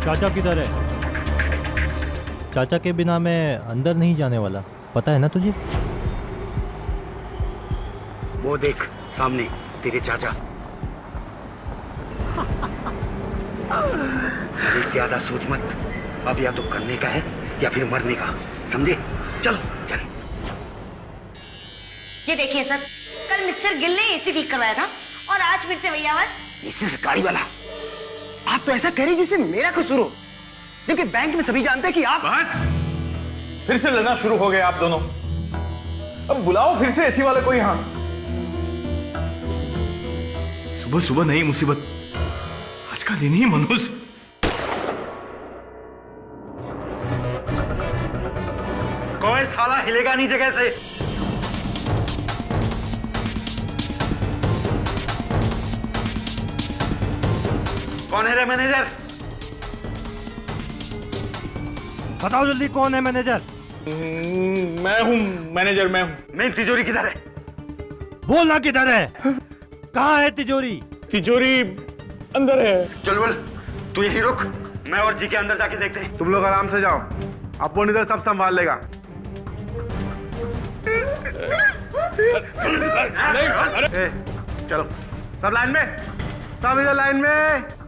चाचा किधर है? चाचा के बिना मैं अंदर नहीं जाने वाला, पता है ना तुझे? वो देख सामने तेरे चाचा। अरे ज्यादा सोच मत, अब या तो करने का है या फिर मरने का, समझे? चल चल। ये देखिए सर, कल मिस्टर गिल ने एसी ठीक करवाया था और आज फिर से वही आवाज। इससे गाड़ी वाला, आप तो ऐसा कह रही जिससे मेरा कसूर हो, जबकि बैंक में सभी जानते हैं कि आप। बस फिर से लड़ना शुरू हो गए आप दोनों। अब बुलाओ फिर से एसी वाले को यहाँ। सुबह सुबह नई मुसीबत, आज का दिन ही मनोज। कोई साला हिलेगा नहीं जगह से। कौन है रे मैनेजर? बताओ जल्दी, कौन है मैनेजर? मैं हूँ मैनेजर, मैं हूँ। मेरी तिजोरी किधर है? बोलना किधर है? कहाँ है तिजोरी? तिजोरी अंदर है। चल बोल, तू यही रुक, मैं और जी के अंदर जाके देखते हैं। तुम लोग आराम से जाओ, अपन इधर सब संभाल लेगा। नहीं, चलो सब लाइन में, सब इधर लाइन में।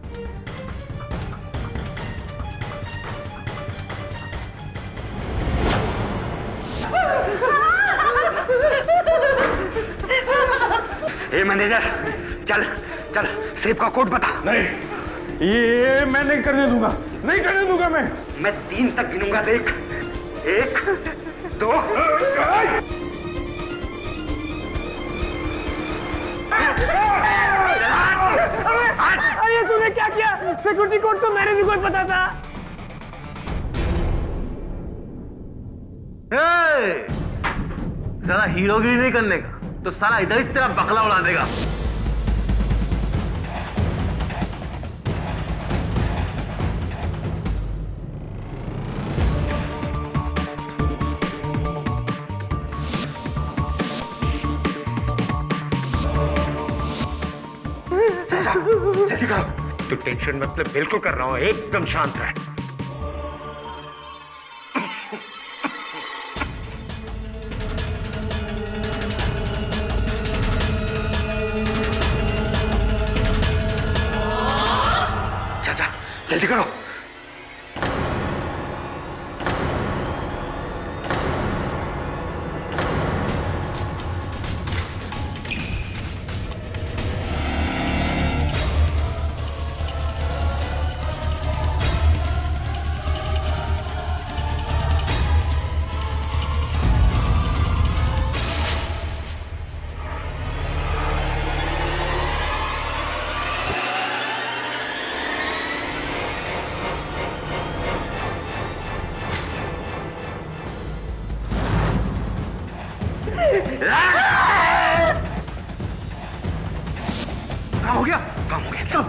ए मैनेजर, चल चल, सेब का कोड बता। नहीं, ये मैं नहीं करने दूंगा, नहीं करने दूंगा मैं 3 तक गिनूंगा, देख। 1 2। अरे तूने क्या किया? सिक्योरिटी कोड तो मेरे भी कोई पता था। साला हीरोगिरी नहीं करने का तो साला इधर ही तेरा बकला उड़ा देगा। जल्दी करो। तू टेंशन मत ले, बिल्कुल कर रहा हूं, एकदम शांत रह। चाचा जल्दी करो। काम हो गया, काम हो गया, चलो।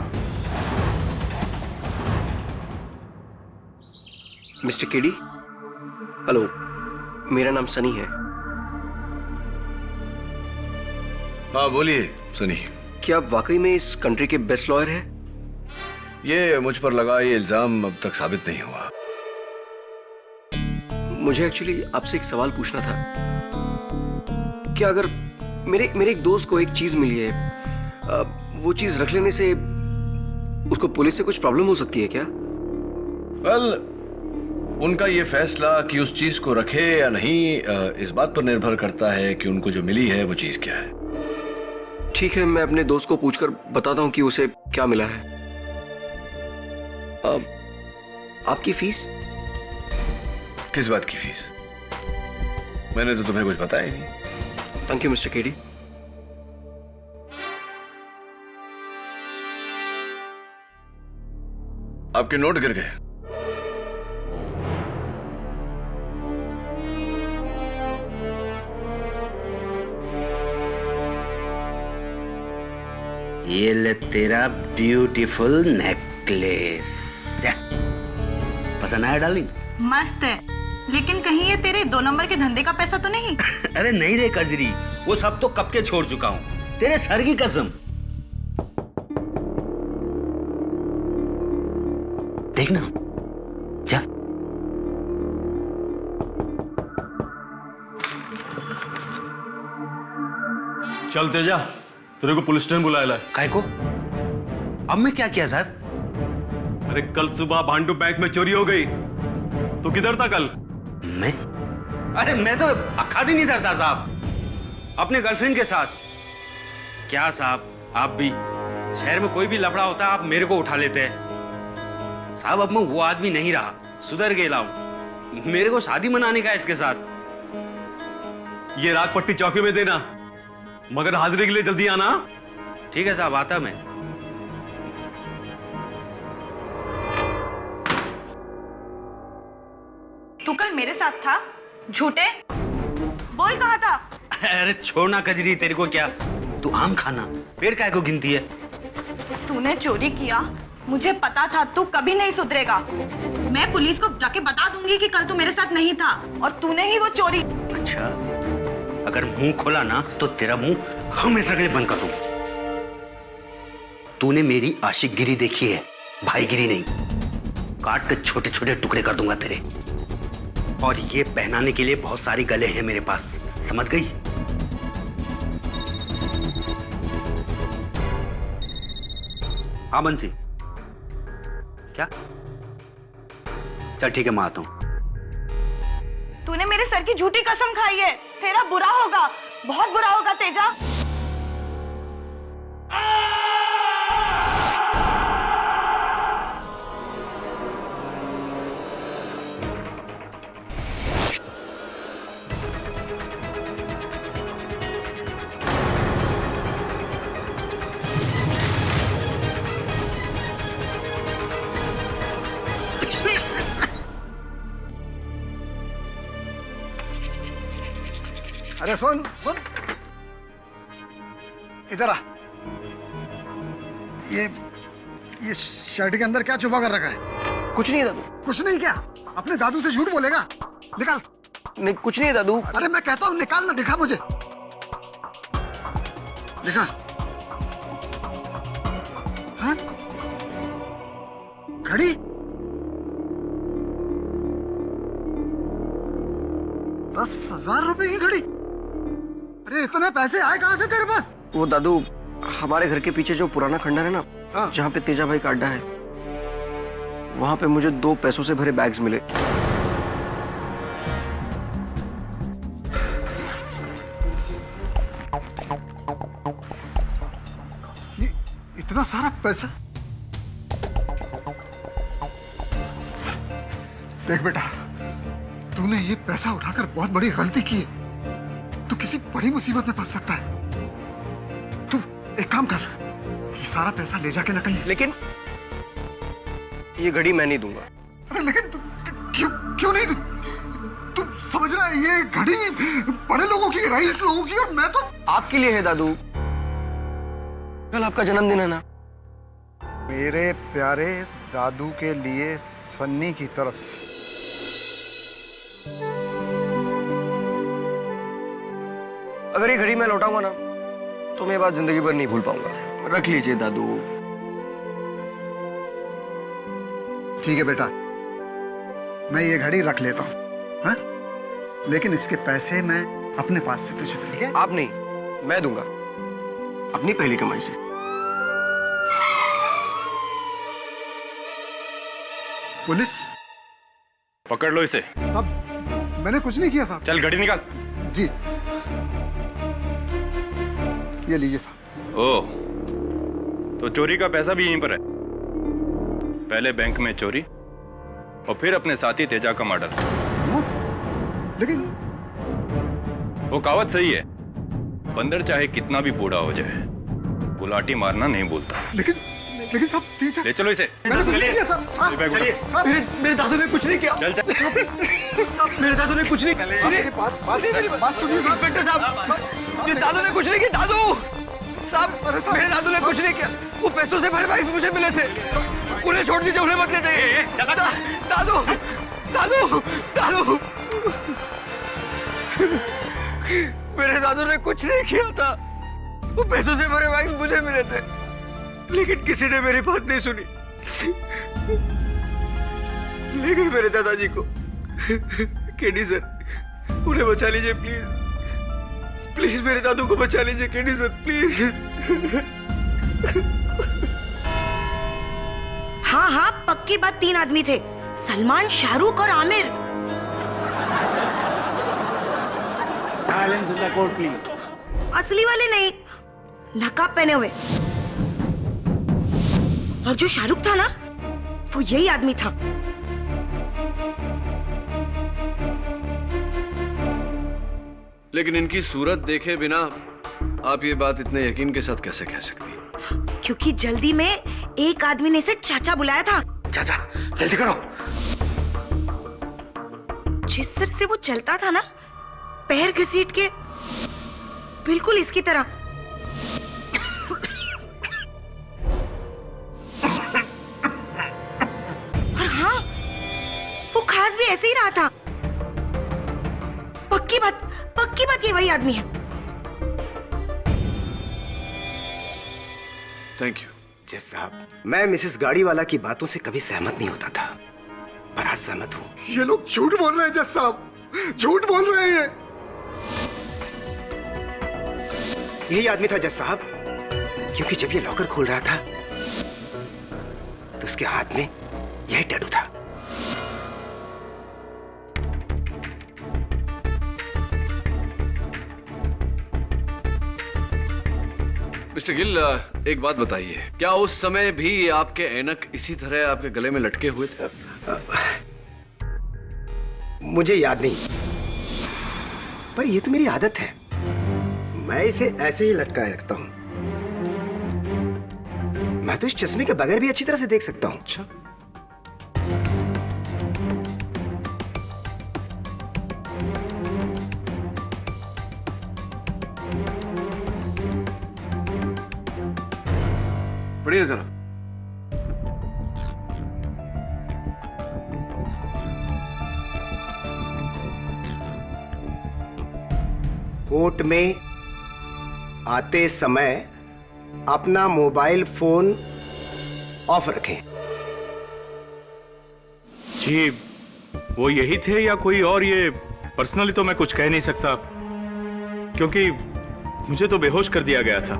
मिस्टर केडी, हेलो, मेरा नाम सनी है। हाँ बोलिए सनी। क्या आप वाकई में इस कंट्री के बेस्ट लॉयर हैं? ये मुझ पर लगा ये इल्जाम अब तक साबित नहीं हुआ। मुझे एक्चुअली आपसे एक सवाल पूछना था। क्या अगर मेरे एक दोस्त को एक चीज मिली है, वो चीज रख लेने से उसको पुलिस से कुछ प्रॉब्लम हो सकती है क्या? वेल, उनका ये फैसला कि उस चीज को रखे या नहीं इस बात पर निर्भर करता है कि उनको जो मिली है वो चीज क्या है। ठीक है, मैं अपने दोस्त को पूछकर बताता हूँ कि उसे क्या मिला है। आपकी फीस? किस बात की फीस? मैंने तो तुम्हें कुछ बताया ही नहीं। Thank you mister KD. आपके नोट गिर गए। ये ले तेरा ब्यूटीफुल नेकलेस। पसंद आया डार्लिंग? मस्त है, लेकिन कहीं ये तेरे 2 नंबर के धंधे का पैसा तो नहीं? अरे नहीं रे कजरी, वो सब तो कब के छोड़ चुका हूँ, तेरे सर की कसम। देखना, जा। चल तेजा, तेरे को पुलिस स्टेशन बुलाया है। काय को? अब मैं क्या किया साहब? अरे कल सुबह भांडू बैंक में चोरी हो गई। तू किधर था कल? मैं? अरे मैं तो अखा दिन इधर था साहब, अपने गर्लफ्रेंड के साथ। क्या साहब, आप भी शहर में कोई भी लफड़ा होता है आप मेरे को उठा लेते हैं साहब। अब मैं वो आदमी नहीं रहा, सुधर गया हूं। मेरे को शादी मनाने का है इसके साथ। ये राग पट्टी चौकी में देना, मगर हाजिरी के लिए जल्दी आना। ठीक है साहब, आता मैं। तू कल मेरे साथ था? झूठे बोल, कहा था? अरे छोड़ना कजरी, तेरे को क्या, तू आम खाना, पेड़ काय को गिनती है? तूने चोरी किया, मुझे पता था तू कभी नहीं सुधरेगा। मैं पुलिस को जाके बता दूंगी कि कल तू मेरे साथ नहीं था और तूने ही वो चोरी। अच्छा, अगर मुंह खोला ना तो तेरा मुंह हमेशा के लिए बंद कर दूं। तूने मेरी आशिकगिरी देखी है, भाईगिरी नहीं। काट कर छोटे छोटे टुकड़े कर दूंगा तेरे। और ये पहनाने के लिए बहुत सारे गले हैं मेरे पास, समझ गई? हाँ बंसी, क्या? चल ठीक है, मैं आता हूं। तूने मेरे सर की झूठी कसम खाई है, तेरा बुरा होगा, बहुत बुरा होगा तेजा। अरे सुन सुन, इधर आ। ये शर्ट के अंदर क्या छुपा कर रखा है? कुछ नहीं है दादू। कुछ नहीं क्या? अपने दादू से झूठ बोलेगा? निकाल। नहीं कुछ नहीं है दादू। अरे मैं कहता हूँ निकाल ना, दिखा मुझे, दिखा। हाँ? घड़ी? 10,000 रुपए की घड़ी? अरे इतने पैसे आए कहाँ से तेरे पास? वो दादू, हमारे घर के पीछे जो पुराना खंडर है ना, जहाँ पे तेजा भाई का अड्डा है, वहां पे मुझे 2 पैसों से भरे बैग्स मिले। ये इतना सारा पैसा? देख बेटा, तूने ये पैसा उठाकर बहुत बड़ी गलती की है। तू किसी बड़ी मुसीबत में फंस सकता है। तू एक काम कर, ये सारा पैसा ले जाके ना कहीं। लेकिन ये घड़ी मैं नहीं दूंगा। अरे लेकिन क्यों नहीं? तू समझ रहा है, ये घड़ी बड़े लोगों की, रईस लोगों की, और मैं तो आपके लिए है दादू। कल आपका जन्मदिन है ना। मेरे प्यारे दादू के लिए सन्नी की तरफ से। अगर ये घड़ी मैं लौटाऊंगा ना तो मैं ये बात जिंदगी भर नहीं भूल पाऊंगा। रख लीजिए दादू। ठीक है बेटा, मैं ये घड़ी रख लेता हूँ, हाँ? लेकिन इसके पैसे मैं अपने पास से तुझे दूंगा। ठीक है? आप नहीं, मैं दूंगा, अपनी पहली कमाई से। पुलिस पकड़ लो इसे। साहब, मैंने कुछ नहीं किया साहब। चल घड़ी निकाल। जी, ये लीजिए साहब। ओह, तो चोरी का पैसा भी यहीं पर है। पहले बैंक में चोरी और फिर अपने साथी तेजा का मर्डर। लेकिन वो कहावत सही है, बंदर चाहे कितना भी बूढ़ा हो जाए, गुलाटी मारना नहीं भूलता। लेकिन साहब, तेजा, ले चलो इसे। मैंने कुछ नहीं किया साहब। साहब, मेरे दादू ने कुछ नहीं किया। चल चल। साहब, मेरे दादू ने कुछ नहीं किया। बात सुनिए साहब। इंस्पेक्टर साहब, मेरे दादू ने कुछ नहीं किया। दादू साहब, मेरे दादू ने कुछ नहीं किया। वो पैसों से भरे बैग्स मुझे मिले थे। उन्हें छोड़ दीजिए, उन्हें मत ले जाइए। दादू दादू दादू, मेरे दादू ने कुछ नहीं किया था। वो पैसों से भरे बैग्स मुझे मिले थे, लेकिन किसी ने मेरी बात नहीं सुनी। ले गए मेरे दादाजी को। केडी सर, उन्हें बचा लीजिए प्लीज। प्लीज मेरे दादू को बचा लीजिए केडी सर, प्लीज। हाँ हाँ, पक्की बात, 3 आदमी थे, सलमान, शाहरुख और आमिर। असली वाले नहीं, नकाब पहने हुए। और जो शाहरुख था ना, वो यही आदमी था। लेकिन इनकी सूरत देखे बिना आप ये बात इतने यकीन के साथ कैसे कह सकती हैं? क्योंकि जल्दी में एक आदमी ने इसे चाचा बुलाया था। चाचा जल्दी करो। जिस तरह से वो चलता था ना, पैर घसीट के, बिल्कुल इसकी तरह। और हाँ, वो खास भी ऐसे ही रहा था। पक्की बात ये वही आदमी है। Thank you. जज साहब, मैं मिसेस गाड़ीवाला की बातों से कभी सहमत नहीं होता था, पर आज सहमत हूँ। ये लोग झूठ बोल रहे हैं जज साहब, झूठ बोल रहे हैं। यही आदमी था जज साहब, क्योंकि जब ये लॉकर खोल रहा था तो उसके हाथ में यही टैटू था। मिस्टर गिल, एक बात बताइए, क्या उस समय भी आपके ऐनक इसी तरह आपके गले में लटके हुए थे? मुझे याद नहीं, पर ये तो मेरी आदत है, मैं इसे ऐसे ही लटकाए रखता हूं। मैं तो इस चश्मे के बगैर भी अच्छी तरह से देख सकता हूं। अच्छा, बढ़िया जरा। कोर्ट में आते समय अपना मोबाइल फोन ऑफ रखें। जी, वो यही थे या कोई और? ये पर्सनली तो मैं कुछ कह नहीं सकता, क्योंकि मुझे तो बेहोश कर दिया गया था।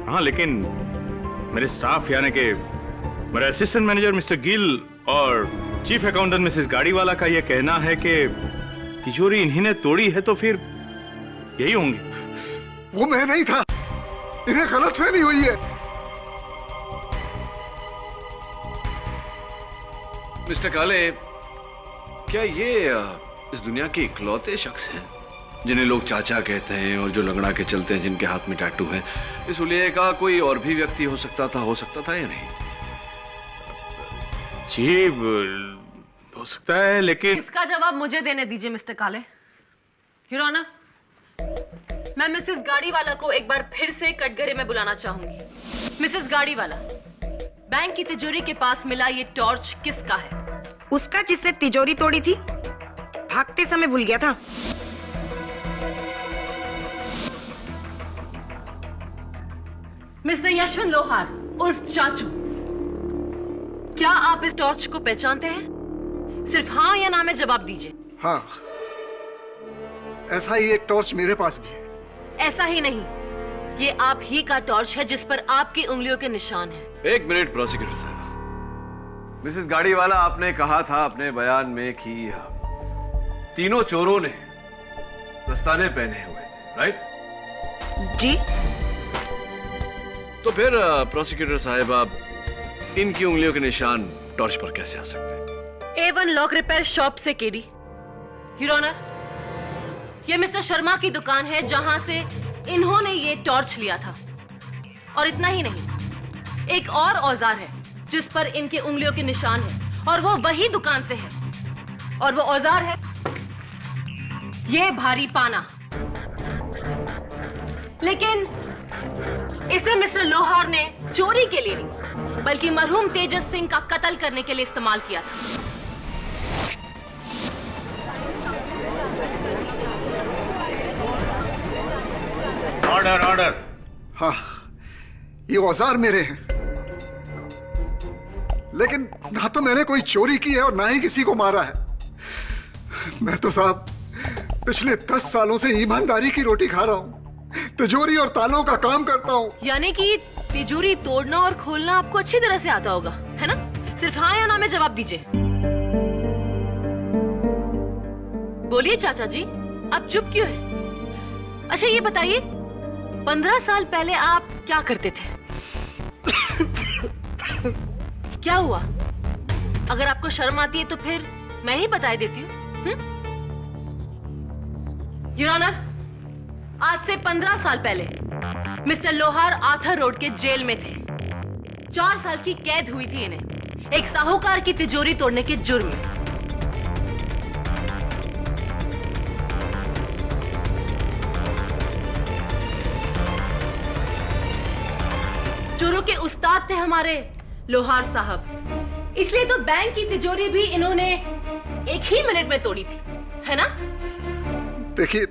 हाँ, लेकिन मेरे स्टाफ यानी कि मेरा असिस्टेंट मैनेजर मिस्टर गिल और चीफ अकाउंटेंट मिसेस गाड़ीवाला का यह कहना है कि तिजोरी इन्हीं ने तोड़ी है, तो फिर यही होंगे। वो मैं नहीं था, इन्हें गलतफहमी हुई है। मिस्टर काले, क्या ये इस दुनिया के इकलौते शख्स हैं जिन्हें लोग चाचा कहते हैं और जो लंगड़ा के चलते हैं, जिनके हाथ में टैटू है? इस हुलिये का कोई और भी व्यक्ति हो सकता था या नहीं? जी, हो सकता है, लेकिन इसका जवाब मुझे देने दीजिए मिस्टर काले। योर ऑनर, मैं मिसेस गाड़ीवाला को एक बार फिर से कटघरे में बुलाना चाहूंगी। मिसेस गाड़ीवाला, बैंक की तिजोरी के पास मिला ये टॉर्च किसका है? उसका, जिससे तिजोरी तोड़ी थी, भागते समय भूल गया था। मिस्टर यशवंत लोहार उर्फ चाचू, क्या आप इस टॉर्च को पहचानते हैं? सिर्फ हाँ या ना में जवाब दीजिए। हाँ, ऐसा ही एक टॉर्च मेरे पास भी है। ऐसा ही नहीं, ये आप ही का टॉर्च है जिस पर आपकी उंगलियों के निशान हैं। एक मिनट प्रोसिक्यूटर साहब, मिसेस गाड़ीवाला, आपने कहा था अपने बयान में कि तीनों चोरों ने दस्ताने पहने हुए, राइट? जी। तो फिर प्रोसिक्यूटर साहब, आप इनकी उंगलियों के निशान टॉर्च पर कैसे आ सकते हैं? A1 लॉक रिपेयर शॉप से केडी। योर ऑनर, ये मिस्टर शर्मा की दुकान है जहां से इन्होंने ये टॉर्च लिया था। और इतना ही नहीं, एक और औजार है जिस पर इनके उंगलियों के निशान है, और वो वही दुकान से है। और वो औजार है ये भारी पाना। लेकिन इसे मिस्टर लोहार ने चोरी के लिए नहीं, बल्कि मरहूम तेजस सिंह का कत्ल करने के लिए इस्तेमाल किया था। Order, order. हाँ, ये औजार मेरे हैं, लेकिन ना तो मैंने कोई चोरी की है और ना ही किसी को मारा है। मैं तो साहब पिछले 10 सालों से ईमानदारी की रोटी खा रहा हूँ, तिजोरी और तालों का काम करता हूँ। यानी कि तिजोरी तोड़ना और खोलना आपको अच्छी तरह से आता होगा, है ना? सिर्फ हाँ या ना में जवाब दीजिए। बोलिए चाचा जी, आप चुप क्यों हैं? अच्छा ये बताइए, 15 साल पहले आप क्या करते थे? क्या हुआ? अगर आपको शर्म आती है तो फिर मैं ही बता देती हूँ। योर ऑनर, आज से 15 साल पहले मिस्टर लोहार आर्थर रोड के जेल में थे। 4 साल की कैद हुई थी इन्हें एक साहूकार की तिजोरी तोड़ने के जुर्म में। चोरों के उस्ताद थे हमारे लोहार साहब, इसलिए तो बैंक की तिजोरी भी इन्होंने एक ही मिनट में तोड़ी थी, है ना? देखिए,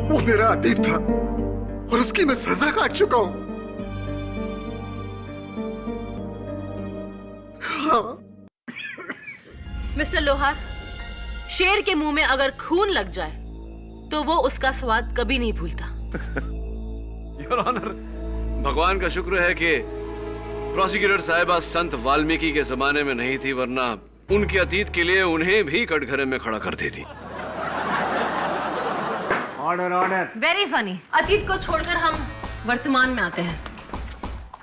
वो मेरा अतीत था और उसकी मैं सजा काट चुका हूं। हाँ। मिस्टर लोहार, शेर के मुंह में अगर खून लग जाए तो वो उसका स्वाद कभी नहीं भूलता। योर ऑनर, भगवान का शुक्र है कि प्रोसिक्यूटर साहिबा संत वाल्मीकि के जमाने में नहीं थी, वरना उनके अतीत के लिए उन्हें भी कटघरे में खड़ा कर देती। Order order. Very funny. अतीत को छोड़कर हम वर्तमान में आते हैं।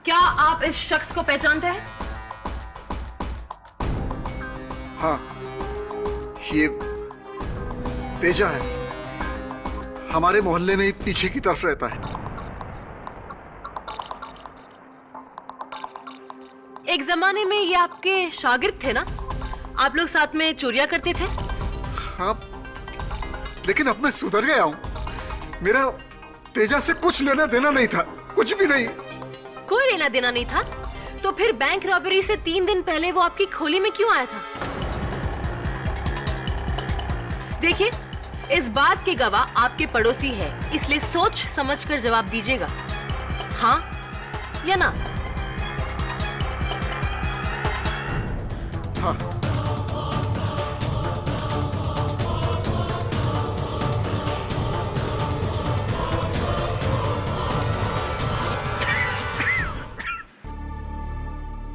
क्या आप इस शख्स को पहचानते हैं? हाँ, ये तेजा है, हमारे मोहल्ले में पीछे की तरफ रहता है। एक जमाने में ये आपके शागिर्द थे ना? आप लोग साथ में चोरियां करते थे? हाँ, लेकिन अब मैं सुधर गया हूँ। मेरा तेजा से कुछ लेना देना नहीं था, कुछ भी नहीं। कोई लेना देना नहीं था? तो फिर बैंक रॉबरी से 3 दिन पहले वो आपकी खोली में क्यों आया था? देखिए, इस बात के गवाह आपके पड़ोसी है, इसलिए सोच समझकर जवाब दीजिएगा, हाँ या ना। हाँ।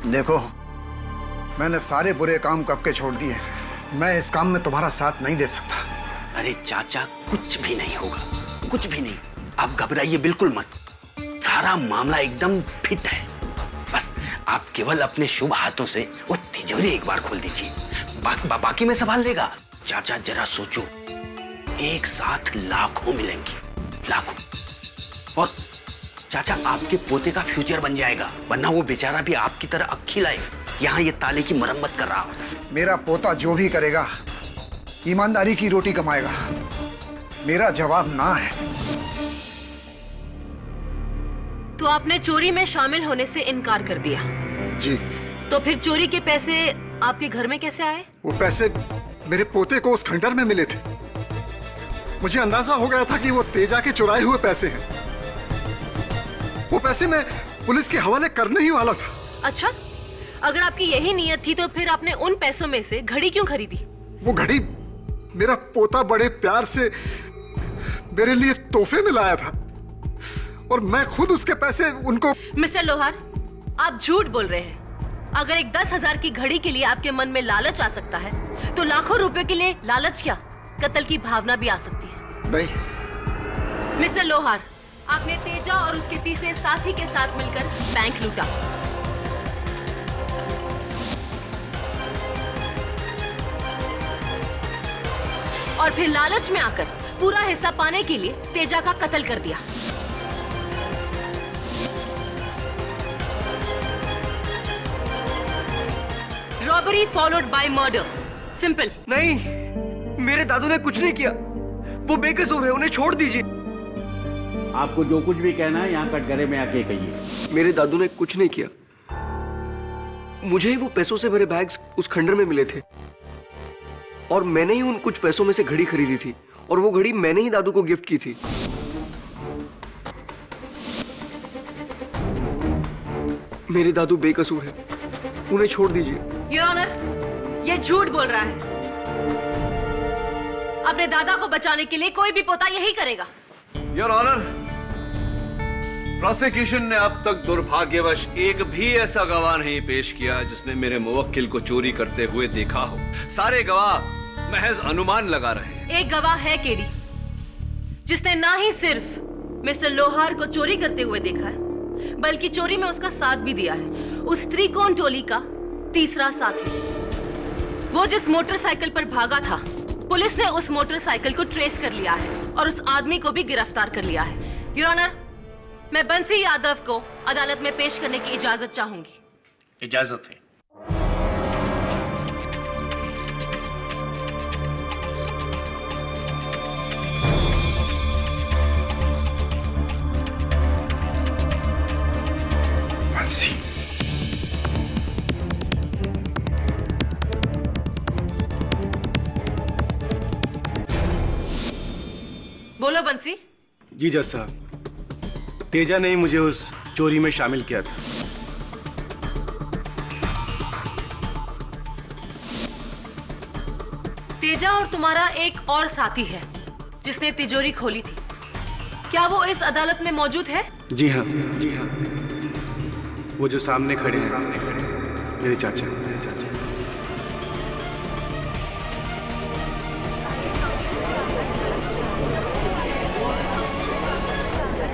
देखो, मैंने सारे बुरे काम कब के छोड़ दिए। मैं इस काम में तुम्हारा साथ नहीं दे सकता। अरे चाचा, कुछ भी नहीं होगा, कुछ भी नहीं। आप घबराइए बिल्कुल मत, सारा मामला एकदम फिट है। बस आप केवल अपने शुभ हाथों से वो तिजोरी एक बार खोल दीजिए, बाकी मैं संभाल लेगा। चाचा जरा सोचो, एक साथ लाखों मिलेंगे, लाखों। और चाचा, आपके पोते का फ्यूचर बन जाएगा, वरना वो बेचारा भी आपकी तरह अक्खी लाइफ यहाँ ये ताले की मरम्मत कर रहा होता है। मेरा पोता जो भी करेगा ईमानदारी की रोटी कमाएगा। मेरा जवाब ना है। तो आपने चोरी में शामिल होने से इनकार कर दिया? जी। तो फिर चोरी के पैसे आपके घर में कैसे आए? वो पैसे मेरे पोते को उस खंडर में मिले थे। मुझे अंदाजा हो गया था कि वो तेजा के चुराए हुए पैसे हैं। वो पैसे मैं पुलिस के हवाले करने ही वाला था। अच्छा, अगर आपकी यही नीयत थी तो फिर आपने उन पैसों में से घड़ी क्यों खरीदी? वो घड़ी मेरा पोता बड़े प्यार से मेरे लिए तोहफे में लाया था और मैं खुद उसके पैसे उनको। मिस्टर लोहार, आप झूठ बोल रहे हैं। अगर एक 10,000 की घड़ी के लिए आपके मन में लालच आ सकता है तो लाखों रुपए के लिए लालच क्या, कत्ल की भावना भी आ सकती है। नहीं। मिस्टर लोहार, आपने तेजा और उसके तीसरे साथी के साथ मिलकर बैंक लूटा। और फिर लालच में आकर पूरा हिस्सा पाने के लिए तेजा का कत्ल कर दिया। Robbery followed by murder, simple. नहीं, मेरे दादू ने कुछ नहीं किया। वो बेकसूर है, उन्हें छोड़ दीजिए। आपको जो कुछ भी कहना है यहाँ कटघरे में आके कहिए। मेरे दादू ने कुछ नहीं किया। मुझे ही वो पैसों से भरे बैग्स उस खंडर में मिले थे और मैंने ही उन कुछ पैसों में से घड़ी खरीदी थी और वो घड़ी मैंने ही दादू को गिफ्ट की थी। मेरे दादू बेकसूर है। उन्हें छोड़ दीजिए। योर ऑनर, ये झूठ बोल रहा है। अपने दादा को बचाने के लिए कोई भी पोता यही करेगा। योर ऑनर, प्रोसिक्यूशन ने अब तक दुर्भाग्यवश एक भी ऐसा गवाह नहीं पेश किया जिसने मेरे मुवक्किल को चोरी करते हुए देखा हो। सारे गवाह महज अनुमान लगा रहे हैं। एक गवाह है केडी, जिसने ना ही सिर्फ मिस्टर लोहार को चोरी करते हुए देखा है, बल्कि चोरी में उसका साथ भी दिया है। उस त्रिकोण टोली का तीसरा साथी, वो जिस मोटरसाइकिल पर भागा था, पुलिस ने उस मोटरसाइकिल को ट्रेस कर लिया है और उस आदमी को भी गिरफ्तार कर लिया है। योर ऑनर, मैं बंसी यादव को अदालत में पेश करने की इजाजत चाहूंगी। इजाजत है। बंसी, बोलो बंसी। जी जज साहब, तेजा ने ही मुझे उस चोरी में शामिल किया था। तेजा और तुम्हारा एक और साथी है जिसने तिजोरी खोली थी। क्या वो इस अदालत में मौजूद है? जी हाँ, जी हाँ, वो जो सामने खड़े मेरे चाचा।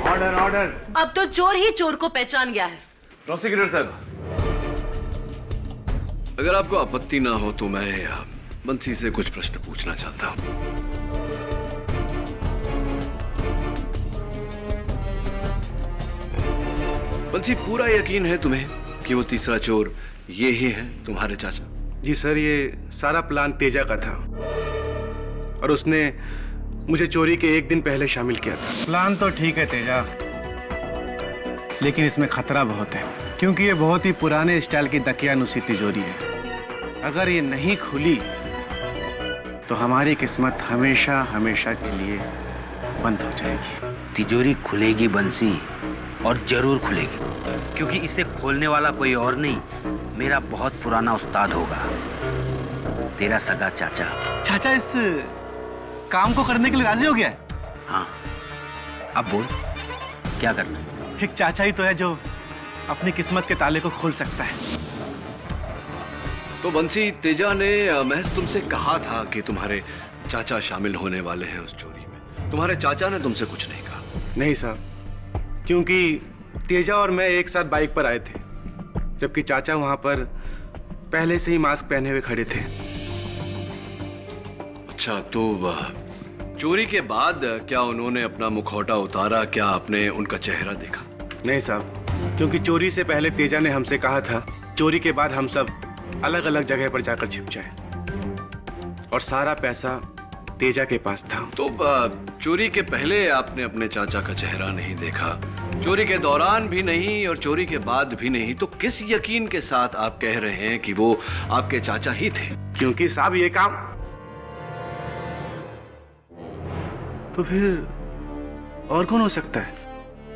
Order order. अब तो चोर ही चोर को पहचान गया है। प्रोसिक्यूटर साहब, अगर आपको आपत्ति ना हो तो मैं बंसी से कुछ प्रश्न पूछना चाहता हूं। बंसी, पूरा यकीन है तुम्हें कि वो तीसरा चोर ये ही है तुम्हारे चाचा? जी सर, ये सारा प्लान तेजा का था और उसने मुझे चोरी के एक दिन पहले शामिल किया था। प्लान तो ठीक है तेजा, लेकिन इसमें खतरा बहुत है, क्योंकि ये बहुत ही पुराने स्टाइल की दकियानुसी तिजोरी है। अगर ये नहीं खुली तो हमारी किस्मत हमेशा हमेशा के लिए बंद हो जाएगी। तिजोरी खुलेगी बंसी, और जरूर खुलेगी, क्योंकि इसे खोलने वाला कोई और नहीं, मेरा बहुत पुराना उस्ताद होगा, तेरा सगा चाचा। चाचा इस काम को करने के लिए राजी हो गया है? हाँ, अब बोल क्या करना है? एक चाचा ही तो है जो अपनी किस्मत के ताले को खोल सकता है। तो बंसी, तेजा ने महज तुमसे कहा था कि तुम्हारे चाचा शामिल होने वाले हैं उस चोरी में। तुम्हारे चाचा ने तुमसे कुछ नहीं कहा? नहीं साहब, क्योंकि तेजा और मैं एक साथ बाइक पर आए थे, जबकि चाचा वहां पर पहले से ही मास्क पहने हुए खड़े थे। अच्छा, तो चोरी के बाद क्या उन्होंने अपना मुखौटा उतारा? क्या आपने उनका चेहरा देखा? नहीं साहब, क्योंकि चोरी से पहले तेजा ने हमसे कहा था चोरी के बाद हम सब अलग अलग जगह पर जाकर छिप जाएं, और सारा पैसा तेजा के पास था। तो चोरी के पहले आपने अपने चाचा का चेहरा नहीं देखा, चोरी के दौरान भी नहीं और चोरी के बाद भी नहीं, तो किस यकीन के साथ आप कह रहे हैं कि वो आपके चाचा ही थे? क्योंकि साहब ये काम तो फिर और कौन हो सकता है?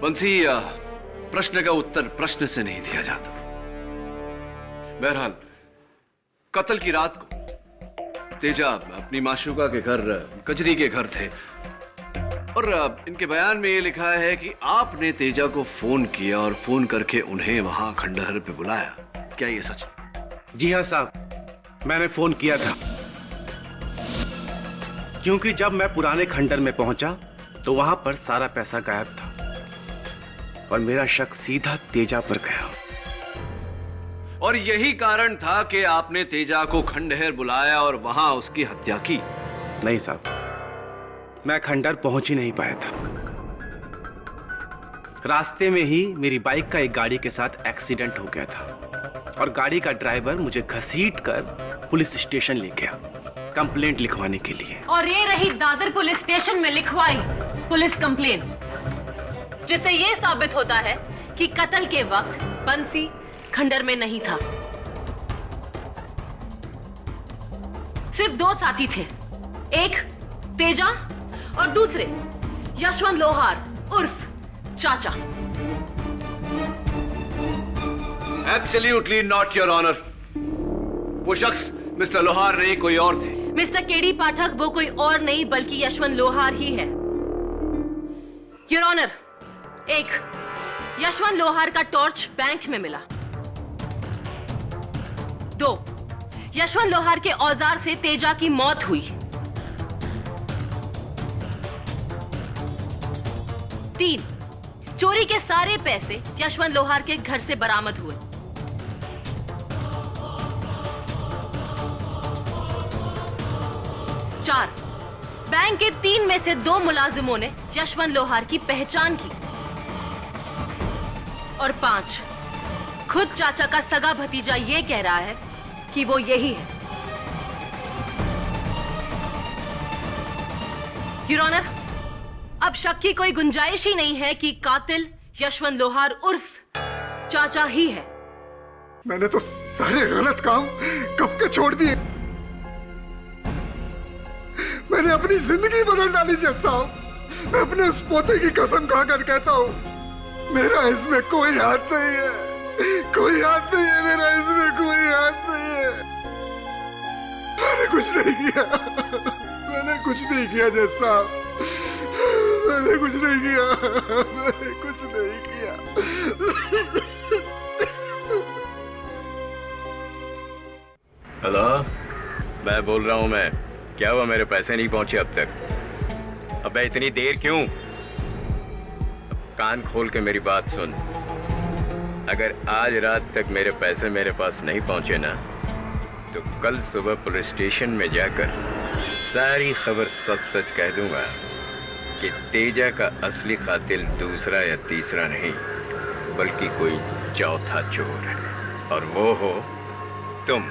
बंसी, प्रश्न का उत्तर प्रश्न से नहीं दिया जाता। बहरहाल, कत्ल की रात को तेजा अपनी माशूका के घर, कचरी के घर थे, और इनके बयान में ये लिखा है कि आपने तेजा को फोन किया और फोन करके उन्हें वहां खंडहर पे बुलाया। क्या ये सच? जी हाँ साहब, मैंने फोन किया था, क्योंकि जब मैं पुराने खंडहर में पहुंचा तो वहां पर सारा पैसा गायब था और मेरा शक सीधा तेजा पर गया। और यही कारण था कि आपने तेजा को खंडहर बुलाया और वहां उसकी हत्या की? नहीं साहब, मैं खंडहर पहुंच ही नहीं पाया था। रास्ते में ही मेरी बाइक का एक गाड़ी के साथ एक्सीडेंट हो गया था और गाड़ी का ड्राइवर मुझे घसीट कर पुलिस स्टेशन ले गया कंप्लेंट लिखवाने के लिए। और ये रही दादर पुलिस स्टेशन में लिखवाई पुलिस कंप्लेंट, जिससे ये साबित होता है कि कत्ल के वक्त बंसी खंडहर में नहीं था। सिर्फ दो साथी थे, एक तेजा और दूसरे यशवंत लोहार उर्फ Chacha. Absolutely not, your honour. वो शख्स मिस्टर लोहार नहीं, कोई और थे। मिस्टर केडी पाठक वो कोई और नहीं बल्कि यशवंत लोहार ही है। योर ऑनर, एक यशवंत लोहार का टॉर्च बैंक में मिला। 2, यशवंत लोहार के औजार से तेजा की मौत हुई। 3, चोरी के सारे पैसे यशवंत लोहार के घर से बरामद हुए। 4, बैंक के 3 में से 2 मुलाजिमों ने यशवंत लोहार की पहचान की। और 5, खुद चाचा का सगा भतीजा ये कह रहा है कि वो यही है। योर ऑनर, अब शक की कोई गुंजाइश ही नहीं है कि कातिल यशवंत लोहार उर्फ चाचा ही है। मैंने तो सारे गलत काम कब के छोड़ दिए। मैंने अपनी जिंदगी बदल डाली जज साहब। मैं अपने उस पोते की कसम खाकर कहता हूँ, मेरा इसमें कोई हाथ नहीं है, कोई हाथ नहीं है, मेरा इसमें कोई हाथ नहीं है। मैंने कुछ नहीं किया, मैंने कुछ नहीं किया जज साहब, मैंने कुछ नहीं किया, मैंने कुछ नहीं किया। हेलो, मैं बोल रहा हूँ। मैं क्या हुआ, मेरे पैसे नहीं पहुंचे अब तक? अबे इतनी देर क्यों? कान खोल के मेरी बात सुन। अगर आज रात तक मेरे पैसे मेरे पास नहीं पहुंचे ना, तो कल सुबह पुलिस स्टेशन में जाकर सारी खबर सच सच कह दूंगा कि तेजा का असली कातिल दूसरा या तीसरा नहीं बल्कि कोई चौथा चोर है, और वो हो तुम।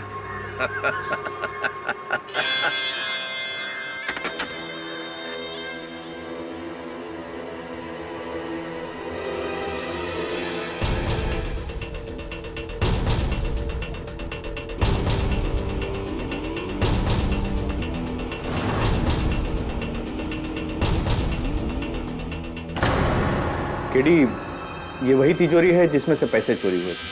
केडी, ये वही तिजोरी है जिसमें से पैसे चोरी हुए थे।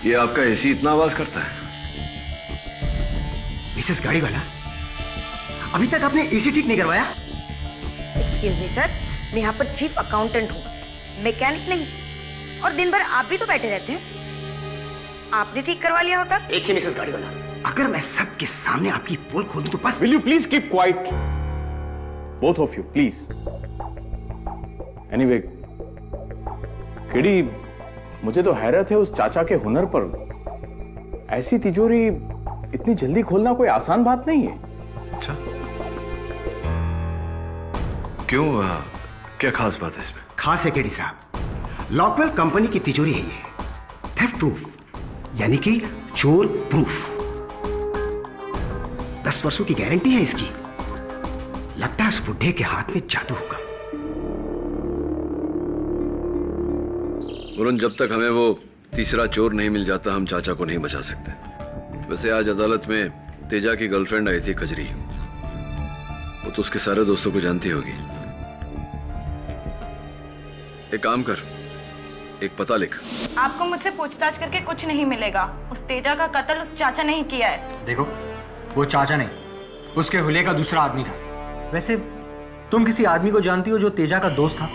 ये आपका एसी इतना आवाज करता है? मिसेस गाड़ी वाला, अभी तक आपने एसी ठीक नहीं करवाया? एक्सक्यूज मी सर, मैं यहाँ पर चीफ अकाउंटेंट हूँ, मैकेनिक नहीं। और दिन भर आप भी तो बैठे रहते हैं, आपने ठीक करवा लिया होता। देखिए मिसेस गाड़ी वाला, अगर मैं सबके सामने आपकी पोल खोल दूं तो बस। Will you please keep quiet, both of you please. Anyway KD, मुझे तो हैरत है उस चाचा के हुनर पर। ऐसी तिजोरी इतनी जल्दी खोलना कोई आसान बात नहीं है। अच्छा, क्यों? क्या खास बात है इसमें? खास है केडी साहब, लॉकवेल कंपनी की तिजोरी है ये, थेफ्ट प्रूफ, यानी कि चोर प्रूफ। 10 वर्षों की गारंटी है इसकी। लगता है उस बुढ़े के हाथ में जादू होगा। वरुण, जब तक हमें वो तीसरा चोर नहीं मिल जाता, हम चाचा को नहीं बचा सकते। वैसे आज अदालत में तेजा की गर्लफ्रेंड आई थी कजरी। वो तो उसके सारे दोस्तों को जानती होगी। एक काम कर, एक पता लिख। आपको मुझसे पूछताछ करके कुछ नहीं मिलेगा। उस तेजा का कत्ल उस चाचा ने ही किया है। देखो, वो चाचा नहीं, उसके हुले का दूसरा आदमी था। वैसे तुम किसी आदमी को जानती हो जो तेजा का दोस्त था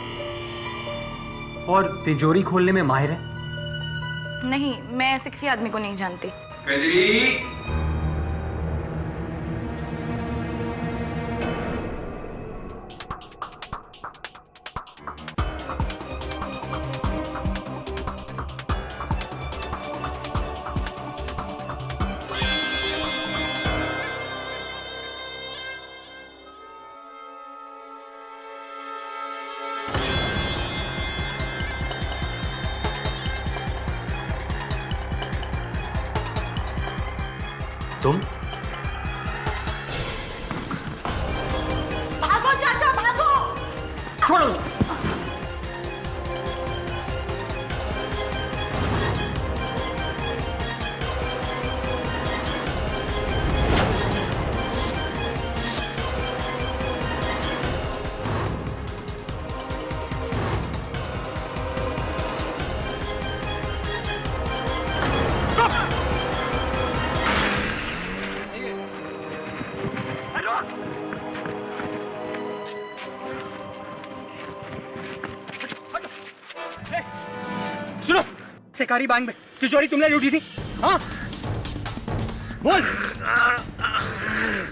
और तिजोरी खोलने में माहिर है? नहीं, मैं ऐसे किसी आदमी को नहीं जानती। कजरी, सुनो, सहकारी बैंक में तिजोरी तुमने लूटी थी, हाँ? बोल।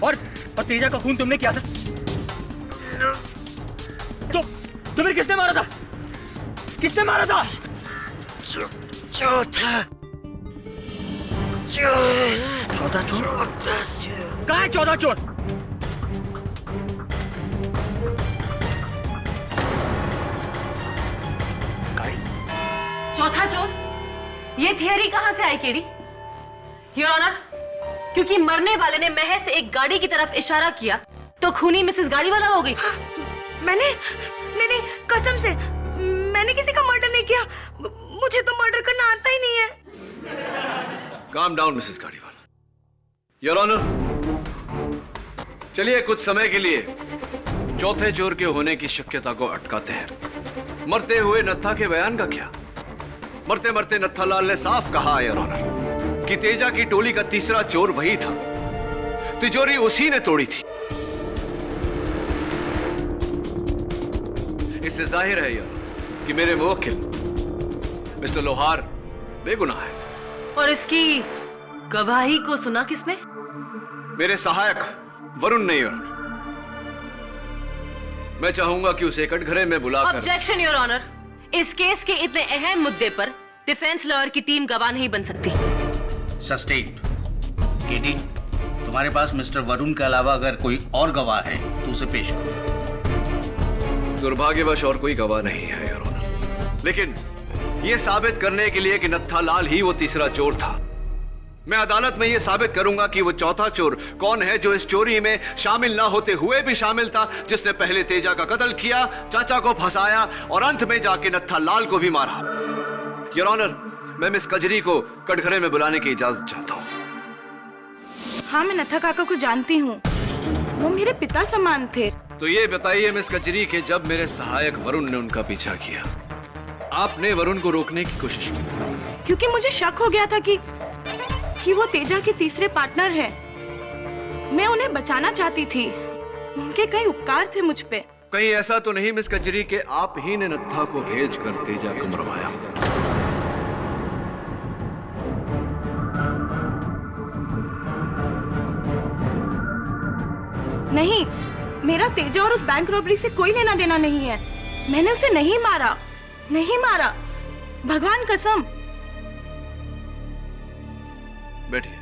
और तेजा का खून तुमने किया था? तो तुम्हें किसने मारा था? किसने मारा था? चौथा चोर। कहाँ है चौथा चोर? चौथा चोर? ये थियरी कहां से आई केडी? योर ऑनर, क्योंकि मरने वाले ने महज एक गाड़ी की तरफ इशारा किया तो खूनी मिसेस गाड़ी वाला हो गई। मैंने नहीं, कसम से मैंने किसी का मर्डर नहीं किया। मुझे तो मर्डर करना आता ही नहीं है। Calm down mrs Gadiwala. Your honour, चलिए कुछ समय के लिए चौथे चोर के होने की शक्यता को अटकाते हैं। मरते हुए नत्था के बयान का क्या? मरते मरते नत्थालाल ने साफ कहा योर ऑनर कि तेजा की टोली का तीसरा चोर वही था। तिजोरी उसी ने तोड़ी थी। इससे जाहिर है यार कि मेरे मुवक्किल मिस्टर लोहार बेगुनाह है। और इसकी गवाही को सुना किसने? मेरे सहायक वरुण ने। योर मैं चाहूंगा कि उसे कटघरे में बुलाकर। ऑब्जेक्शन योर ऑनर, इस केस के इतने अहम मुद्दे पर डिफेंस लॉयर की टीम गवाह नहीं बन सकती। सस्टेन्ड। केटी, तुम्हारे पास मिस्टर वरुण के अलावा अगर कोई और गवाह है तो उसे पेश करो। दुर्भाग्यवश और कोई गवाह नहीं है योर ऑनर, लेकिन यह साबित करने के लिए कि नत्थालाल ही वो तीसरा चोर था, मैं अदालत में यह साबित करूंगा कि वो चौथा चोर कौन है जो इस चोरी में शामिल ना होते हुए भी शामिल था, जिसने पहले तेजा का कत्ल किया, चाचा को फंसाया और अंत में जाके नत्थालाल को भी मारा। योर ऑनर, मैं मिस कजरी को कटघरे में बुलाने की इजाजत चाहता हूँ। हाँ, मैं नत्था काका को जानती हूँ, वो मेरे पिता समान थे। तो ये बताइए मिस कजरी कि जब मेरे सहायक वरुण ने उनका पीछा किया, आपने वरुण को रोकने की कोशिश की? क्योंकि मुझे शक हो गया था कि वो तेजा के तीसरे पार्टनर हैं। मैं उन्हें बचाना चाहती थी, उनके कई उपकार थे मुझ पे। कहीं ऐसा तो नहीं मिस कजरी के आप ही ने नत्था को भेजकर तेजा को मरवाया? नहीं, मेरा तेजा और उस बैंक रॉबरी से कोई लेना देना नहीं है। मैंने उसे नहीं मारा, नहीं मारा, भगवान कसम। बैठिए।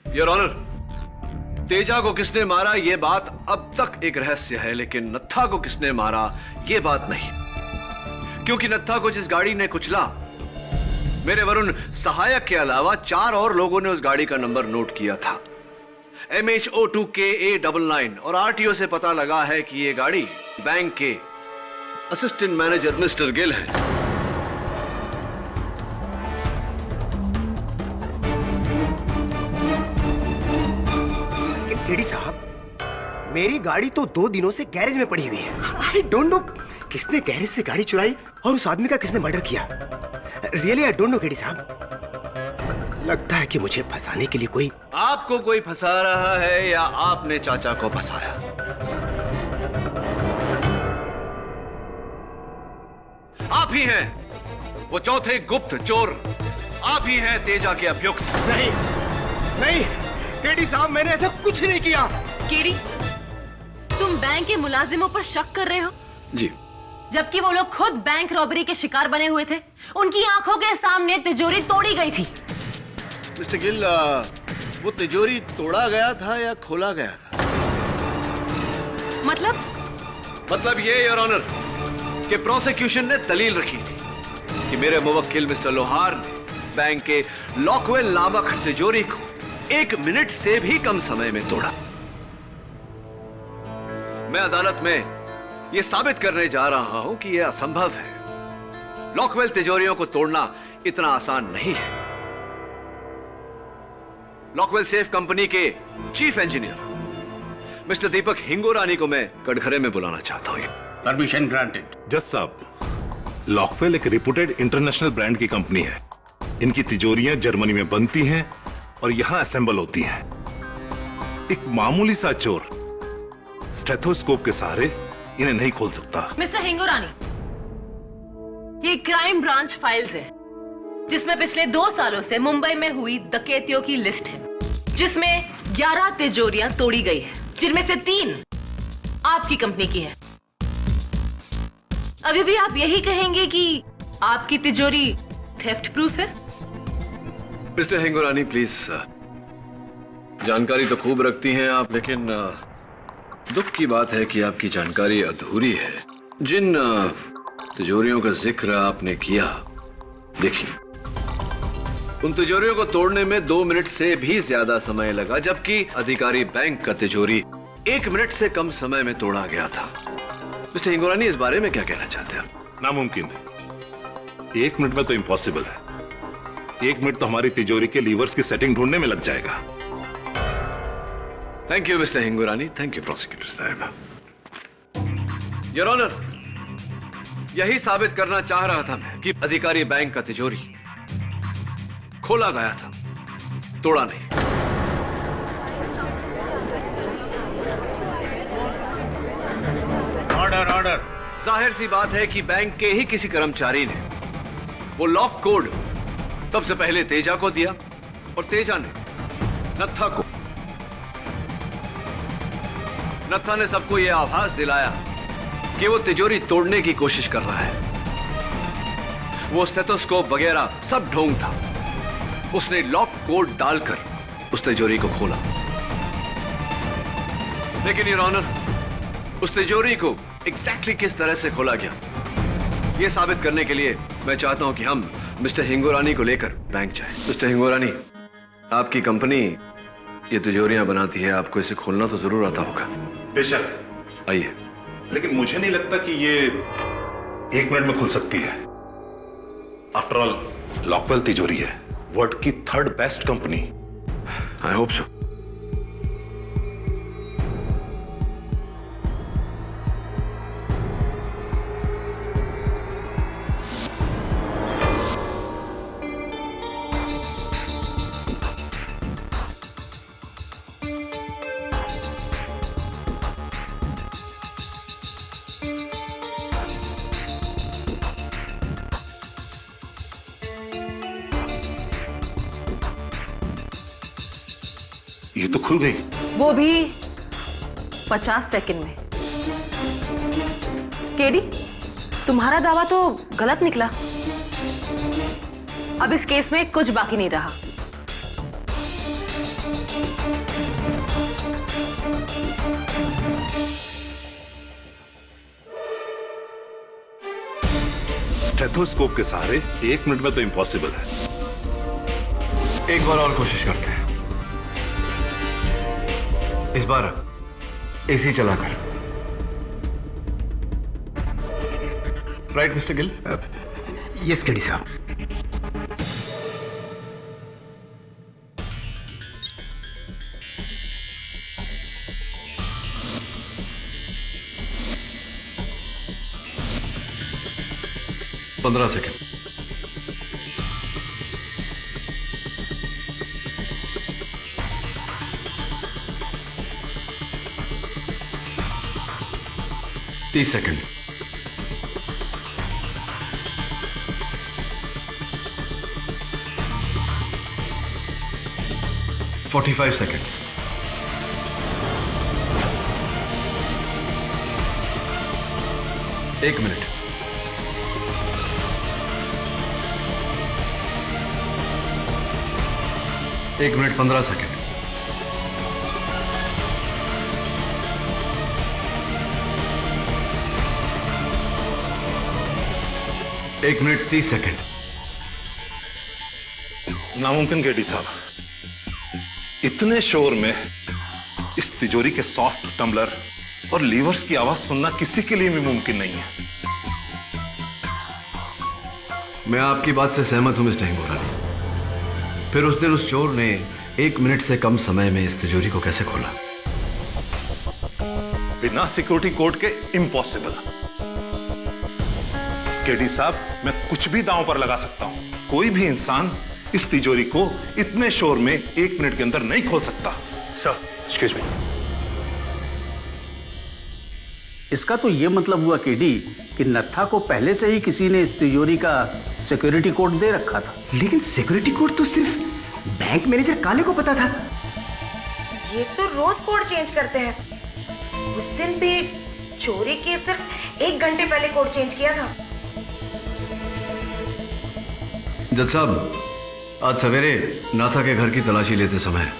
योर ऑनर, तेजा को किसने मारा यह बात अब तक एक रहस्य है, लेकिन नत्था को किसने मारा यह बात नहीं, क्योंकि नत्था को जिस गाड़ी ने कुचला, मेरे वरुण सहायक के अलावा 4 और लोगों ने उस गाड़ी का नंबर नोट किया था, MH02KA99, और RTO से पता लगा है कि यह गाड़ी बैंक के असिस्टेंट मैनेजर मिस्टर गिल है। केडी साहब, मेरी गाड़ी तो 2 दिनों से गैरेज में पड़ी हुई है। आई डोंट नो किसने गैरेज से गाड़ी चुराई और उस आदमी का किसने मर्डर किया। Really I don't know KD साहब। लगता है कि मुझे फंसाने के लिए कोई आपको कोई फंसा रहा है या आपने चाचा को फंसाया? आप ही हैं वो चौथे गुप्त चोर, आप ही हैं तेजा के अभियुक्त। नहीं नहीं केडी साहब, मैंने ऐसा कुछ नहीं किया। केडी, तुम बैंक के मुलाजिमों पर शक कर रहे हो? जी। जबकि वो लोग खुद बैंक रॉबरी के शिकार बने हुए थे, उनकी आंखों के सामने तिजोरी तोड़ी गई थी। मिस्टर गिल, वो तिजोरी तोड़ा गया था या खोला गया था? मतलब ये योर ऑनर कि प्रोसिक्यूशन ने दलील रखी थी कि मेरे मुवक्किल मिस्टर लोहार ने बैंक के लॉकवेल नामक तिजोरी को 1 मिनट से भी कम समय में तोड़ा। मैं अदालत में यह साबित करने जा रहा हूं कि यह असंभव है। लॉकवेल तिजोरियों को तोड़ना इतना आसान नहीं है। लॉकवेल सेफ कंपनी के चीफ इंजीनियर मिस्टर दीपक हिंगोरानी को मैं कटघरे में बुलाना चाहता हूं। Permission granted. जज साहब, लॉकवेल एक रिप्यूटेड इंटरनेशनल ब्रांड की कंपनी है। इनकी तिजोरियां जर्मनी में बनती हैं और यहां असेंबल होती हैं। एक मामूली सा चोर स्टेथोस्कोप के सहारे इन्हें नहीं खोल सकता। मिस्टर हिंगोरानी, ये क्राइम ब्रांच फाइल्स है जिसमें पिछले 2 सालों से मुंबई में हुई डकैतियों की लिस्ट है, जिसमें 11 तिजोरियां तोड़ी गई है, जिनमें से 3 आपकी कंपनी की है। अभी भी आप यही कहेंगे कि आपकी तिजोरी थेफ्ट प्रूफ है? मिस्टर हिंगोरानी प्लीज, जानकारी तो खूब रखती हैं आप, लेकिन दुख की बात है कि आपकी जानकारी अधूरी है। जिन तिजोरियों का जिक्र आपने किया, देखिए उन तिजोरियों को तोड़ने में 2 मिनट से भी ज्यादा समय लगा, जबकि अधिकारी बैंक का तिजोरी 1 मिनट से कम समय में तोड़ा गया था। मिस्टर हिंगोरानी, इस बारे में क्या कहना चाहते हैं आप? नामुमकिन है, 1 मिनट में तो इम्पॉसिबल है। 1 मिनट तो हमारी तिजोरी के लीवर्स की सेटिंग ढूंढने में लग जाएगा। Thank you mister Hingorani, thank you prosecutor साहब। योर ऑनर, यही साबित करना चाह रहा था मैं कि अधिकारी बैंक का तिजोरी खोला गया था, तोड़ा नहीं। Order order. जाहिर सी बात है कि बैंक के ही किसी कर्मचारी ने वो लॉक कोड सबसे पहले तेजा को दिया और तेजा ने नत्था ने सबको यह आभास दिलाया कि वो तिजोरी तोड़ने की कोशिश कर रहा है। वो स्टेथोस्कोप वगैरह सब ढोंग था। उसने लॉक कोड डालकर उस तिजोरी को खोला, लेकिन योर ऑनर, उस तिजोरी को एग्जैक्टली किस तरह से खोला गया, यह साबित करने के लिए मैं चाहता हूं कि हम मिस्टर हिंगोरानी को लेकर बैंक जाएं। मिस्टर हिंगोरानी, आपकी कंपनी ये तिजोरियां बनाती है, आपको इसे खोलना तो जरूर आता होगा। बेशक। आइए। लेकिन मुझे नहीं लगता कि ये 1 मिनट में खुल सकती है। आफ्टर ऑल लॉकवेल तिजोरी है, वर्ल्ड की 3rd best company. I hope so. ये तो खुल गई। वो भी 50 सेकंड में। केडी, तुम्हारा दावा तो गलत निकला। अब इस केस में कुछ बाकी नहीं रहा। स्टेथोस्कोप के सहारे 1 मिनट में तो इम्पॉसिबल है। एक बार और कोशिश करते हैं, इस बार एसी चलाकर। Right mister Gill? Yes KD साहब। पंद्रह सेकेंड। तीस second. 45 second. 1 minute. 1 minute 15 second. 1 minute 30 second. नामुमकिन केडी साहब, इतने शोर में इस तिजोरी के सॉफ्ट टम्बलर और लीवर्स की आवाज सुनना किसी के लिए भी मुमकिन नहीं है। मैं आपकी बात से सहमत हूं मिस्टर हिंगोरानी। फिर उस दिन उस चोर ने 1 मिनट से कम समय में इस तिजोरी को कैसे खोला? बिना सिक्योरिटी कोड के इम्पॉसिबल। केडी साहब, मैं कुछ भी दांव पर लगा सकता हूं। कोई भी इंसान इस तिजोरी को इतने शोर में 1 मिनट के अंदर नहीं खोल सकता। Sir, excuse me. इसका तो ये मतलब हुआ केडी कि नत्था को पहले से ही किसी ने इस तिजोरी का सिक्योरिटी कोड दे रखा था। लेकिन सिक्योरिटी कोड तो सिर्फ बैंक मैनेजर काले को पता था। ये तो रोज कोड चेंज करते हैं। उस दिन भी चोरी के सिर्फ 1 घंटे पहले कोड चेंज किया था। जज साहब, आज सवेरे नाथा के घर की तलाशी लेते समय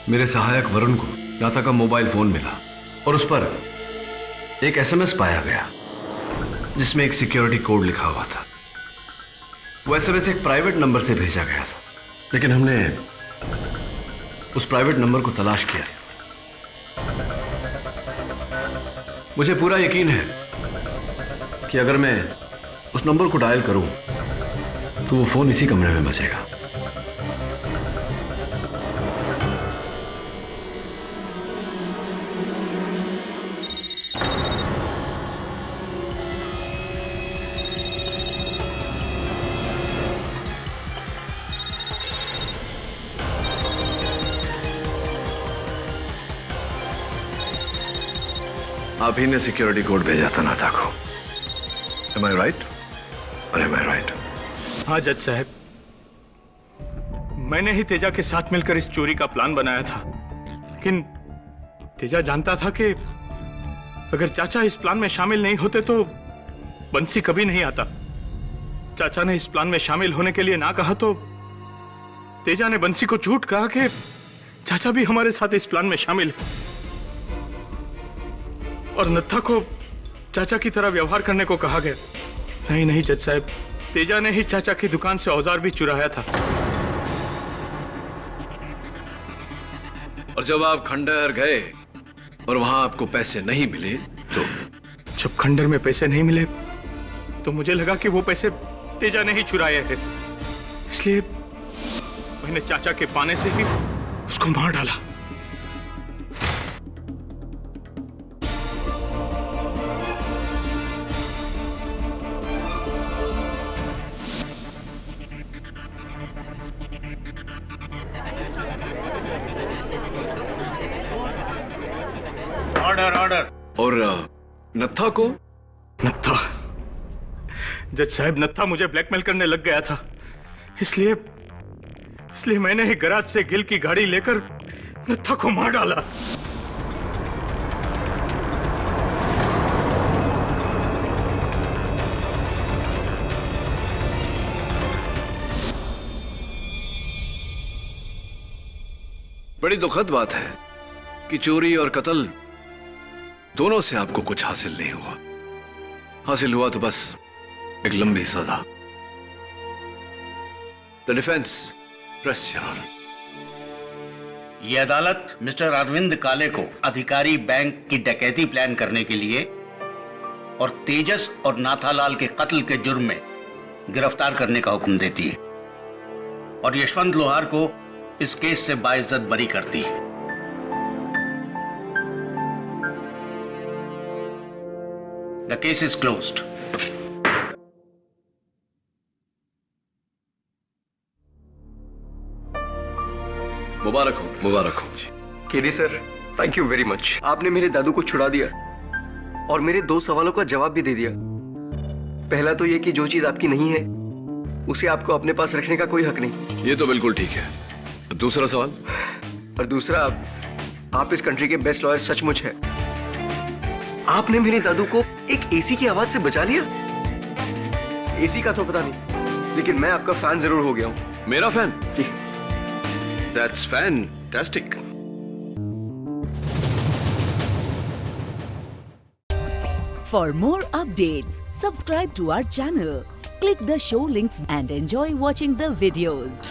मेरे सहायक वरुण को नाथा का मोबाइल फोन मिला और उस पर एक एसएमएस पाया गया जिसमें एक सिक्योरिटी कोड लिखा हुआ था। वो एसएमएस एक प्राइवेट नंबर से भेजा गया था, लेकिन हमने उस प्राइवेट नंबर को तलाश किया। मुझे पूरा यकीन है कि अगर मैं उस नंबर को डायल करूं तो वो फोन इसी कमरे में बजेगा। आप ही ने सिक्योरिटी कोड भेजा था नाथा को। Am I right? Or am I right? हाँ जज साहब, मैंने ही तेजा के साथ मिलकर इस चोरी का प्लान बनाया था। लेकिन तेजा जानता था कि अगर चाचा इस प्लान में शामिल नहीं होते तो बंसी कभी नहीं आता। चाचा ने इस प्लान में शामिल होने के लिए ना कहा तो तेजा ने बंसी को झूठ कहा कि चाचा भी हमारे साथ इस प्लान में शामिल है और नत्था को चाचा की तरह व्यवहार करने को कहा गया। नहीं नहीं जज साहब, तेजा ने ही चाचा की दुकान से औजार भी चुराया था। और जब आप खंडहर गए और वहां आपको पैसे नहीं मिले तो? जब खंडहर में पैसे नहीं मिले तो मुझे लगा कि वो पैसे तेजा ने ही चुराए हैं, इसलिए मैंने चाचा के पाने से ही उसको मार डाला। Order order. और नत्था को? नत्था, जज साहब, नत्था मुझे ब्लैकमेल करने लग गया था, इसलिए मैंने ही गराज से गिल की गाड़ी लेकर नत्था को मार डाला। बड़ी दुखद बात है कि चोरी और कत्ल दोनों से आपको कुछ हासिल नहीं हुआ। हासिल हुआ तो बस एक लंबी सजा। The defence press your honour. ये अदालत मिस्टर अरविंद काले को अधिकारी बैंक की डकैती प्लान करने के लिए और तेजस और नाथालाल के कत्ल के जुर्म में गिरफ्तार करने का हुक्म देती है और यशवंत लोहार को इस केस से बाइज्जत बरी करती है। The case is closed. मुबारक हो, मुबारक हो। KD sir, thank you very much. आपने मेरे दादू को छुड़ा दिया और मेरे 2 सवालों का जवाब भी दे दिया। पहला तो ये कि जो चीज आपकी नहीं है उसे आपको अपने पास रखने का कोई हक नहीं। ये तो बिल्कुल ठीक है। दूसरा सवाल? और दूसरा, आप इस कंट्री के बेस्ट लॉयर सचमुच है। आपने मेरे दादू को एक एसी की आवाज से बचा लिया। एसी का तो पता नहीं, लेकिन मैं आपका फैन जरूर हो गया हूं। मेरा फैन? जी। That's fantastic. For more updates, subscribe to our channel, click the show links and enjoy watching the videos.